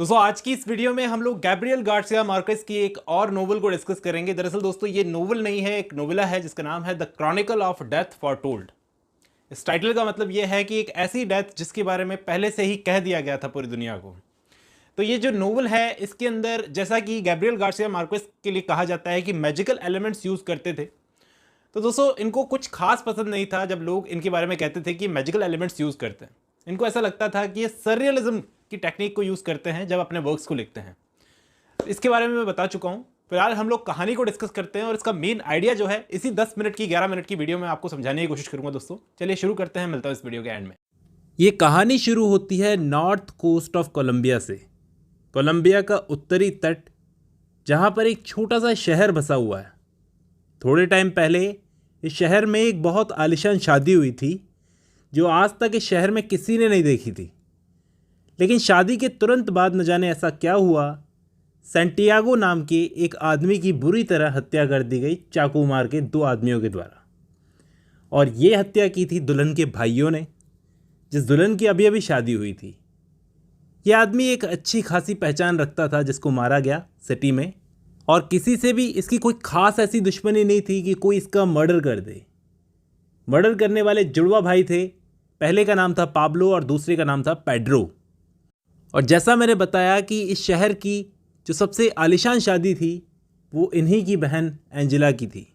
दोस्तों आज की इस वीडियो में हम लोग गैब्रियल गार्सिया मार्केस की एक और नोवेल को डिस्कस करेंगे। दरअसल दोस्तों ये नोवेल नहीं है, एक नोवेला है जिसका नाम है द क्रॉनिकल ऑफ डेथ फॉरटोल्ड। इस टाइटल का मतलब ये है कि एक ऐसी डेथ जिसके बारे में पहले से ही कह दिया गया था पूरी दुनिया को। तो ये जो नोवेल है इसके अंदर जैसा कि गैब्रियल गार्सिया मार्केस के लिए कहा जाता है कि मैजिकल एलिमेंट्स यूज़ करते थे, तो दोस्तों इनको कुछ खास पसंद नहीं था जब लोग इनके बारे में कहते थे कि मैजिकल एलिमेंट्स यूज़ करते हैं। इनको ऐसा लगता था कि ये सररियलिज्म की टेक्निक को यूज़ करते हैं जब अपने वर्क्स को लिखते हैं। इसके बारे में मैं बता चुका हूँ। फिलहाल हम लोग कहानी को डिस्कस करते हैं और इसका मेन आइडिया जो है इसी 10 मिनट की 11 मिनट की वीडियो में आपको समझाने की कोशिश करूँगा। दोस्तों चलिए शुरू करते हैं, मिलता हूँ इस वीडियो के एंड में। ये कहानी शुरू होती है नॉर्थ कोस्ट ऑफ कोलंबिया से। कोलंबिया का उत्तरी तट, जहाँ पर एक छोटा सा शहर बसा हुआ है। थोड़े टाइम पहले इस शहर में एक बहुत आलीशान शादी हुई थी जो आज तक इस शहर में किसी ने नहीं देखी थी। लेकिन शादी के तुरंत बाद न जाने ऐसा क्या हुआ, सैंटियागो नाम के एक आदमी की बुरी तरह हत्या कर दी गई चाकू मार के 2 आदमियों के द्वारा। और ये हत्या की थी दुल्हन के भाइयों ने, जिस दुल्हन की अभी अभी शादी हुई थी। यह आदमी एक अच्छी खासी पहचान रखता था जिसको मारा गया सिटी में, और किसी से भी इसकी कोई खास ऐसी दुश्मनी नहीं थी कि कोई इसका मर्डर कर दे। मर्डर करने वाले जुड़वा भाई थे, पहले का नाम था पाब्लो और दूसरे का नाम था पेड्रो। और जैसा मैंने बताया कि इस शहर की जो सबसे आलीशान शादी थी वो इन्हीं की बहन एंजेला की थी।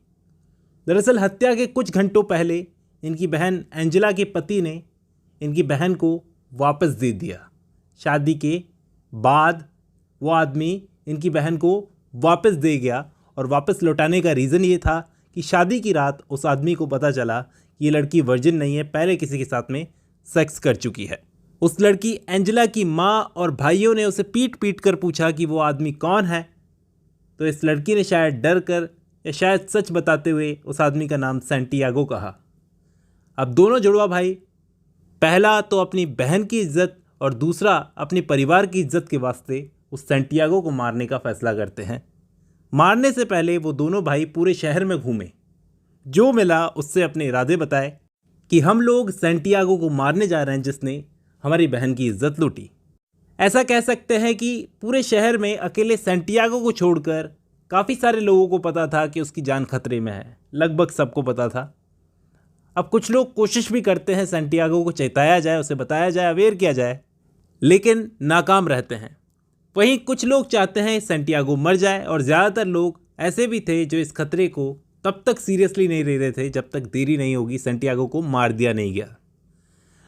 दरअसल हत्या के कुछ घंटों पहले इनकी बहन एंजेला के पति ने इनकी बहन को वापस दे दिया। शादी के बाद वो आदमी इनकी बहन को वापस दे गया, और वापस लौटाने का रीज़न ये था कि शादी की रात उस आदमी को पता चला कि ये लड़की वर्जिन नहीं है, पहले किसी के साथ में सेक्स कर चुकी है। उस लड़की एंजेला की माँ और भाइयों ने उसे पीट पीट कर पूछा कि वो आदमी कौन है। तो इस लड़की ने शायद डर कर या शायद सच बताते हुए उस आदमी का नाम सैंटियागो कहा। अब दोनों जुड़वा भाई, पहला तो अपनी बहन की इज्जत और दूसरा अपने परिवार की इज्जत के वास्ते उस सैंटियागो को मारने का फैसला करते हैं। मारने से पहले वो दोनों भाई पूरे शहर में घूमे, जो मिला उससे अपने इरादे बताए कि हम लोग सैंटियागो को मारने जा रहे हैं जिसने हमारी बहन की इज्जत लूटी। ऐसा कह सकते हैं कि पूरे शहर में अकेले सैंटियागो को छोड़कर काफ़ी सारे लोगों को पता था कि उसकी जान खतरे में है। लगभग सबको पता था। अब कुछ लोग कोशिश भी करते हैं सैंटियागो को चेताया जाए, उसे बताया जाए, अवेयर किया जाए, लेकिन नाकाम रहते हैं। वहीं कुछ लोग चाहते हैं सैंटियागो मर जाए, और ज़्यादातर लोग ऐसे भी थे जो इस खतरे को तब तक सीरियसली नहीं ले रहे थे जब तक देरी नहीं होगी, सैंटियागो को मार दिया नहीं गया।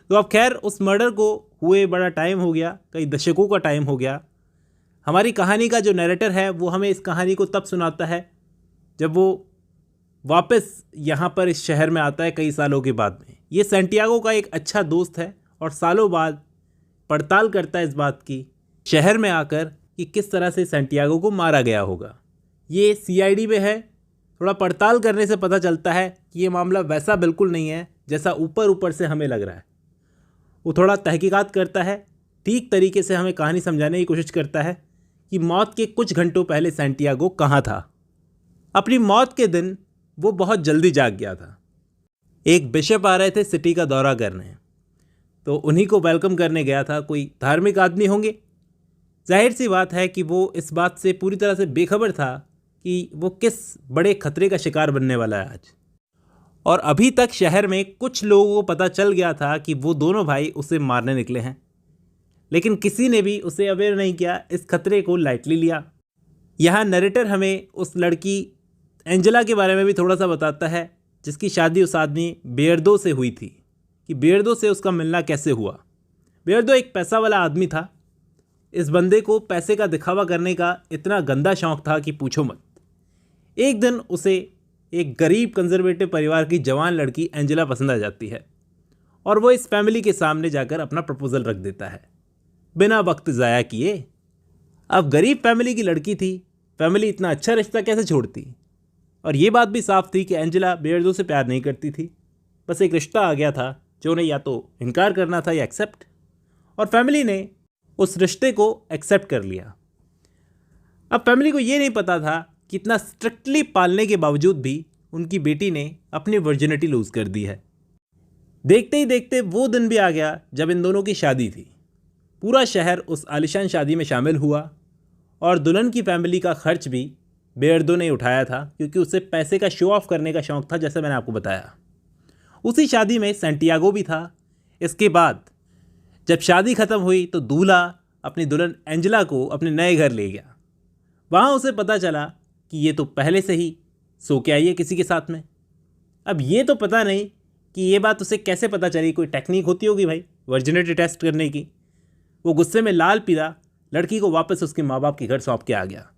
तो अब खैर उस मर्डर को हुए बड़ा टाइम हो गया, कई दशकों का टाइम हो गया। हमारी कहानी का जो नैरेटर है वो हमें इस कहानी को तब सुनाता है जब वो वापस यहाँ पर इस शहर में आता है कई सालों के बाद में। ये सैंटियागो का एक अच्छा दोस्त है और सालों बाद पड़ताल करता है इस बात की शहर में आकर कि किस तरह से सैंटियागो को मारा गया होगा। ये सीआईडी में है। थोड़ा पड़ताल करने से पता चलता है कि ये मामला वैसा बिल्कुल नहीं है जैसा ऊपर ऊपर से हमें लग रहा है। वो थोड़ा तहकीकात करता है, ठीक तरीके से हमें कहानी समझाने की कोशिश करता है कि मौत के कुछ घंटों पहले सैंटियागो कहाँ था। अपनी मौत के दिन वो बहुत जल्दी जाग गया था। एक बिशप आ रहे थे सिटी का दौरा करने, तो उन्हीं को वेलकम करने गया था। कोई धार्मिक आदमी होंगे। जाहिर सी बात है कि वो इस बात से पूरी तरह से बेखबर था कि वो किस बड़े खतरे का शिकार बनने वाला है आज। और अभी तक शहर में कुछ लोगों को पता चल गया था कि वो दोनों भाई उसे मारने निकले हैं, लेकिन किसी ने भी उसे अवेयर नहीं किया, इस खतरे को लाइटली लिया। यहाँ नरेटर हमें उस लड़की एंजेला के बारे में भी थोड़ा सा बताता है जिसकी शादी उस आदमी बेयर्दो से हुई थी, कि बेयर्दो से उसका मिलना कैसे हुआ। बेयर्दो एक पैसा वाला आदमी था। इस बंदे को पैसे का दिखावा करने का इतना गंदा शौक़ था कि पूछो मत। एक दिन उसे एक गरीब कंजर्वेटिव परिवार की जवान लड़की एंजेला पसंद आ जाती है, और वो इस फैमिली के सामने जाकर अपना प्रपोज़ल रख देता है बिना वक्त ज़ाया किए। अब गरीब फैमिली की लड़की थी, फैमिली इतना अच्छा रिश्ता कैसे छोड़ती। और ये बात भी साफ थी कि एंजेला बेयर्दो से प्यार नहीं करती थी, बस एक रिश्ता आ गया था जो उन्हें या तो इनकार करना था या एक्सेप्ट, और फैमिली ने उस रिश्ते को एक्सेप्ट कर लिया। अब फैमिली को ये नहीं पता था कि इतना स्ट्रिक्टली पालने के बावजूद भी उनकी बेटी ने अपनी वर्जिनिटी लूज़ कर दी है। देखते ही देखते वो दिन भी आ गया जब इन दोनों की शादी थी। पूरा शहर उस आलिशान शादी में शामिल हुआ और दुल्हन की फैमिली का खर्च भी बेअर्दो ने उठाया था, क्योंकि उसे पैसे का शो ऑफ करने का शौक़ था, जैसे मैंने आपको बताया। उसी शादी में सैंटियागो भी था। इसके बाद जब शादी ख़त्म हुई तो दूल्हा अपनी दुल्हन एंजेला को अपने नए घर ले गया। वहाँ उसे पता चला कि ये तो पहले से ही सो के आई है किसी के साथ में। अब ये तो पता नहीं कि ये बात उसे कैसे पता चली, कोई टेक्निक होती होगी भाई वर्जिनिटी टेस्ट करने की। वो गुस्से में लाल पीला लड़की को वापस उसके माँ बाप के घर सौंप के आ गया।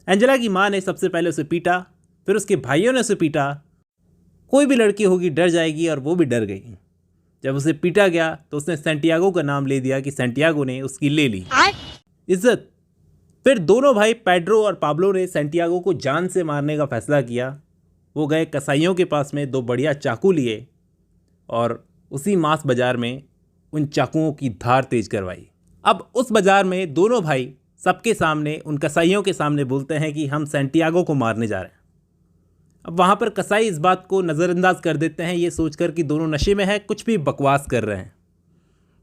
एंजेला की माँ ने सबसे पहले उसे पीटा, फिर उसके भाइयों ने उसे पीटा। कोई भी लड़की होगी डर जाएगी, और वो भी डर गई। जब उसे पीटा गया तो उसने सैंटियागो का नाम ले दिया कि सैंटियागो ने उसकी ले ली इज्जत। फिर दोनों भाई पेड्रो और पाब्लो ने सैंटियागो को जान से मारने का फैसला किया। वो गए कसाईयों के पास में 2 बढ़िया चाकू लिए और उसी मांस बाजार में उन चाकुओं की धार तेज करवाई। अब उस बाजार में दोनों भाई सबके सामने, उन कसाईयों के सामने बोलते हैं कि हम सैंटियागो को मारने जा रहे हैं। अब वहाँ पर कसाई इस बात को नज़रअंदाज कर देते हैं, ये सोचकर कि दोनों नशे में हैं, कुछ भी बकवास कर रहे हैं।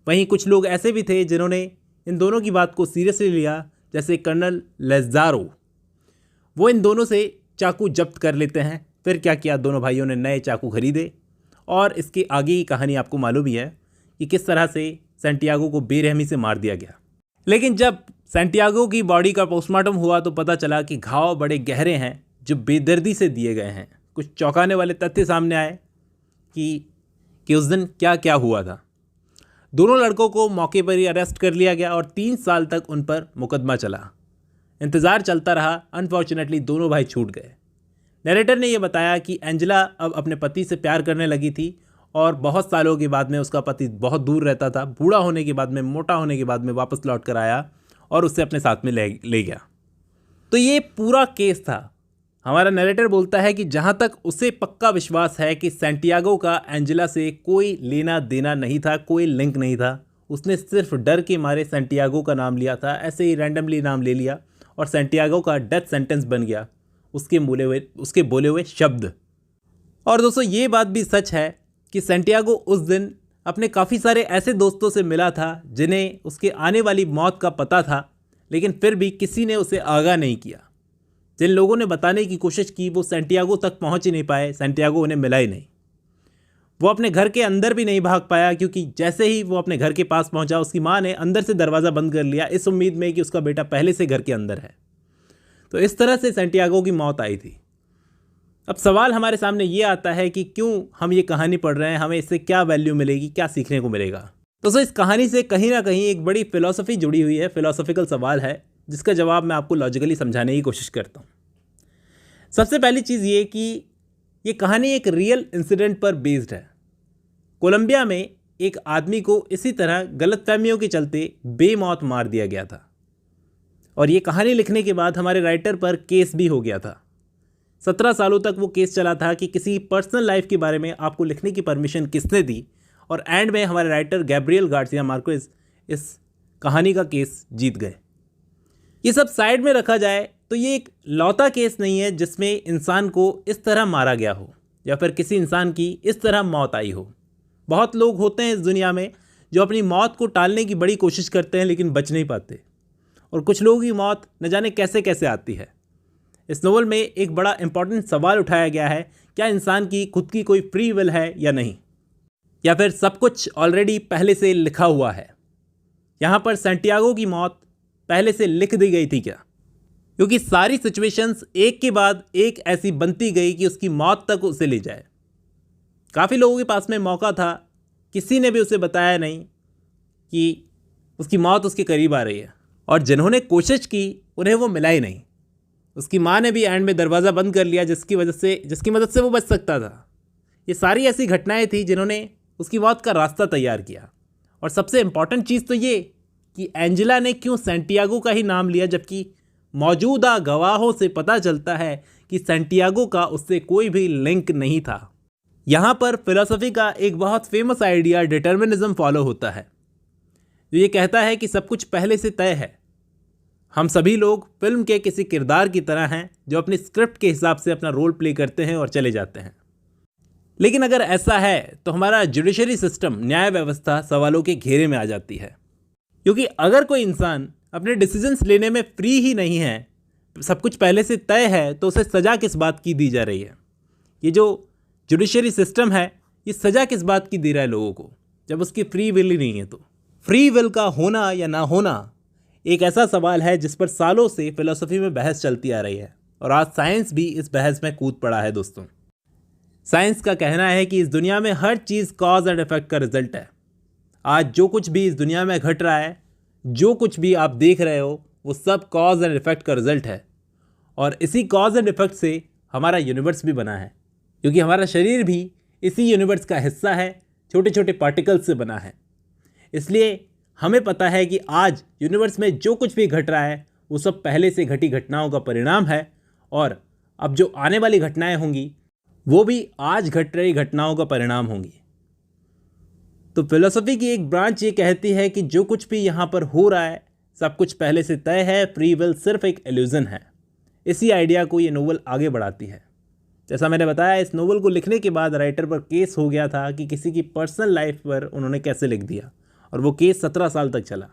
वहीं कुछ लोग ऐसे भी थे जिन्होंने इन दोनों की बात को सीरियसली लिया, जैसे कर्नल लेज़ारो। वो इन दोनों से चाकू जब्त कर लेते हैं। फिर क्या किया, दोनों भाइयों ने नए चाकू खरीदे, और इसकी आगे की कहानी आपको मालूम ही है कि किस तरह से सैंटियागो को बेरहमी से मार दिया गया। लेकिन जब सैंटियागो की बॉडी का पोस्टमार्टम हुआ तो पता चला कि घाव बड़े गहरे हैं जो बेदर्दी से दिए गए हैं। कुछ चौंकाने वाले तथ्य सामने आए कि उस दिन क्या क्या हुआ था। दोनों लड़कों को मौके पर ही अरेस्ट कर लिया गया और 3 साल तक उन पर मुकदमा चला। इंतज़ार चलता रहा। अनफॉर्चुनेटली दोनों भाई छूट गए। नरेटर ने यह बताया कि एंजेला अब अपने पति से प्यार करने लगी थी, और बहुत सालों के बाद में उसका पति बहुत दूर रहता था। बूढ़ा होने के बाद में, मोटा होने के बाद में वापस लौट कर आया और उससे अपने साथ में ले गया। तो ये पूरा केस था। हमारा नरेटर बोलता है कि जहाँ तक उसे पक्का विश्वास है कि सैंटियागो का एंजेला से कोई लेना देना नहीं था, कोई लिंक नहीं था। उसने सिर्फ डर के मारे सैंटियागो का नाम लिया था, ऐसे ही रैंडमली नाम ले लिया, और सैंटियागो का डेथ सेंटेंस बन गया उसके बोले हुए शब्द। और दोस्तों ये बात भी सच है कि सैंटियागो उस दिन अपने काफ़ी सारे ऐसे दोस्तों से मिला था जिन्हें उसके आने वाली मौत का पता था, लेकिन फिर भी किसी ने उसे आगाह नहीं किया। जिन लोगों ने बताने की कोशिश की वो सैंटियागो तक पहुंच ही नहीं पाए। सैंटियागो उन्हें मिला ही नहीं। वो अपने घर के अंदर भी नहीं भाग पाया, क्योंकि जैसे ही वो अपने घर के पास पहुंचा उसकी माँ ने अंदर से दरवाज़ा बंद कर लिया, इस उम्मीद में कि उसका बेटा पहले से घर के अंदर है। तो इस तरह से सैंटियागो की मौत आई थी। अब सवाल हमारे सामने ये आता है कि क्यों हम ये कहानी पढ़ रहे हैं, हमें इससे क्या वैल्यू मिलेगी, क्या सीखने को मिलेगा। तो इस कहानी से कहीं ना कहीं एक बड़ी फिलॉसफी जुड़ी हुई है, फिलॉसफिकल सवाल है, जिसका जवाब मैं आपको लॉजिकली समझाने की कोशिश करता हूँ। सबसे पहली चीज़ ये कि ये कहानी एक रियल इंसिडेंट पर बेस्ड है। कोलंबिया में एक आदमी को इसी तरह गलतफहमियों के चलते बेमौत मार दिया गया था, और ये कहानी लिखने के बाद हमारे राइटर पर केस भी हो गया था। 17 सालों तक वो केस चला था कि किसी पर्सनल लाइफ के बारे में आपको लिखने की परमिशन किसने दी, और एंड में हमारे राइटर गैब्रियल गार्सिया मार्केज इस कहानी का केस जीत गए। ये सब साइड में रखा जाए तो ये एक लौता केस नहीं है जिसमें इंसान को इस तरह मारा गया हो या फिर किसी इंसान की इस तरह मौत आई हो। बहुत लोग होते हैं इस दुनिया में जो अपनी मौत को टालने की बड़ी कोशिश करते हैं लेकिन बच नहीं पाते, और कुछ लोगों की मौत न जाने कैसे कैसे आती है। इस नोवेल में एक बड़ा इंपॉर्टेंट सवाल उठाया गया है, क्या इंसान की खुद की कोई फ्री विल है या नहीं, या फिर सब कुछ ऑलरेडी पहले से लिखा हुआ है। यहाँ पर सैंटियागो की मौत पहले से लिख दी गई थी क्या, क्योंकि सारी सिचुएशंस एक के बाद एक ऐसी बनती गई कि उसकी मौत तक उसे ले जाए। काफ़ी लोगों के पास में मौका था, किसी ने भी उसे बताया नहीं कि उसकी मौत उसके करीब आ रही है, और जिन्होंने कोशिश की उन्हें वो मिला ही नहीं। उसकी माँ ने भी एंड में दरवाज़ा बंद कर लिया जिसकी मदद से वो बच सकता था। ये सारी ऐसी घटनाएं थी जिन्होंने उसकी मौत का रास्ता तैयार किया। और सबसे इम्पॉर्टेंट चीज़ तो ये कि एंजेला ने क्यों सैंटियागो का ही नाम लिया, जबकि मौजूदा गवाहों से पता चलता है कि सैंटियागो का उससे कोई भी लिंक नहीं था। यहाँ पर फिलॉसफी का एक बहुत फेमस आइडिया डिटर्मिनिज्म फॉलो होता है, जो ये कहता है कि सब कुछ पहले से तय है। हम सभी लोग फिल्म के किसी किरदार की तरह हैं जो अपनी स्क्रिप्ट के हिसाब से अपना रोल प्ले करते हैं और चले जाते हैं। लेकिन अगर ऐसा है तो हमारा जुडिशरी सिस्टम, न्याय व्यवस्था सवालों के घेरे में आ जाती है। क्योंकि अगर कोई इंसान अपने डिसीजंस लेने में फ्री ही नहीं है, सब कुछ पहले से तय है, तो उसे सज़ा किस बात की दी जा रही है? ये जो जुडिशरी सिस्टम है, ये सज़ा किस बात की दे रहा है लोगों को, जब उसकी फ्री विल ही नहीं है? तो फ्री विल का होना या ना होना एक ऐसा सवाल है जिस पर सालों से फिलॉसफी में बहस चलती आ रही है, और आज साइंस भी इस बहस में कूद पड़ा है दोस्तों। साइंस का कहना है कि इस दुनिया में हर चीज़ कॉज एंड इफेक्ट का रिजल्ट है। आज जो कुछ भी इस दुनिया में घट रहा है, जो कुछ भी आप देख रहे हो, वो सब कॉज एंड इफेक्ट का रिजल्ट है। और इसी कॉज एंड इफेक्ट से हमारा यूनिवर्स भी बना है, क्योंकि हमारा शरीर भी इसी यूनिवर्स का हिस्सा है, छोटे छोटे पार्टिकल्स से बना है। इसलिए हमें पता है कि आज यूनिवर्स में जो कुछ भी घट रहा है वो सब पहले से घटी घटनाओं का परिणाम है, और अब जो आने वाली घटनाएं होंगी वो भी आज घट रही घटनाओं का परिणाम होंगी। तो फिलोसफी की एक ब्रांच ये कहती है कि जो कुछ भी यहाँ पर हो रहा है सब कुछ पहले से तय है, फ्री विल सिर्फ एक इल्यूजन है। इसी आइडिया को ये नोवेल आगे बढ़ाती है। जैसा मैंने बताया, इस नोवेल को लिखने के बाद राइटर पर केस हो गया था कि किसी की पर्सनल लाइफ पर उन्होंने कैसे लिख दिया, और वो केस 17 साल तक चला।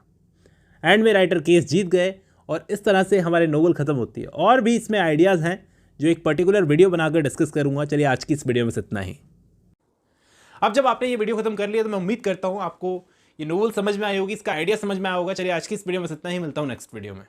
एंड में राइटर केस जीत गए, और इस तरह से हमारी नोवेल ख़त्म होती है। और भी इसमें आइडियाज़ हैं जो एक पर्टिकुलर वीडियो बनाकर डिस्कस करूंगा। चलिए आज की इस वीडियो में इतना ही। अब जब आपने ये वीडियो खत्म कर लिया तो मैं उम्मीद करता हूँ आपको ये नोवेल समझ में आई होगी, इसका आइडिया समझ में आया होगा। चलिए आज की इस वीडियो में इतना ही, मिलता हूँ नेक्स्ट वीडियो में।